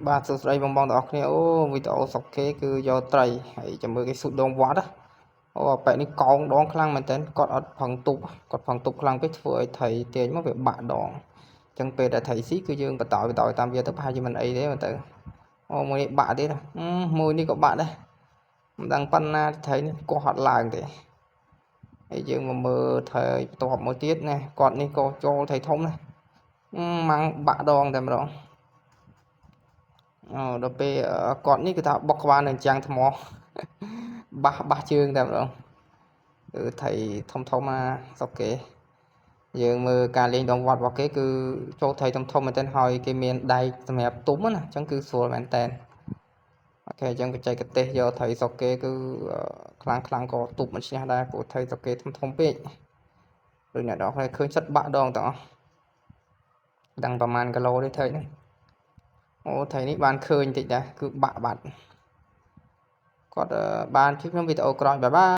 បាទសួស្តីបងប្អូនទាំងអស់គ្នាអូវីដេអូសុកគេគឺយកត្រីហើយចាំមើលគេស៊ូដងវត្តអូបែបនេះកោងដងខ្លាំងមែនតើគាត់អត់ផឹងទប់គាត់ផឹងទប់ខ្លាំងពេកធ្វើឲ្យត្រីទាញមកវាបាក់ដងអញ្ចឹងពេលដែលត្រីស៊ីគឺយើងបន្តតាមវាទៅប្រហែលជាមិនអីទេមែនតើអូមួយនេះបាក់ទៀតមួយនេះក៏បាក់ដែរមិនដឹងប៉ុណ្ណាត្រីនេះកោះអត់ឡើងទេហើយយើងមកមើលត្រីបន្ទាប់មួយទៀតណាគាត់នេះក៏ចូលត្រីធំណាម៉ាំងបាក់ដងតែម្ដងដល់ពេលគាត់នេះគឺថាបុកក្បាលនៅចាំងថ្មបាសជើងតែម្ដងគឺថៃធំមកសុកគេយើងមើលការលេងដងវត្តរបស់គេគឺចូលថៃធំមែនតើហើយគេមានដែកសម្រាប់ទុំណាអញ្ចឹងគឺស្រួលមែនតើអូខេអញ្ចឹងបច្ចេកទេសយកថៃសុកគេគឺខ្លាំងក៏ទុបមិនឈ្នះដែរព្រោះថៃសុកគេធំពេកដូចអ្នកនរឃើញសិតបាក់ដងទាំងអស់ដឹងប្រហែលគីឡូទេថៃនេះអូថៃនេះបានឃើញតិចដែរគឺបាក់បាត់គាត់បានជួយខ្ញុំវីដេអូក្រោយបាយបាយ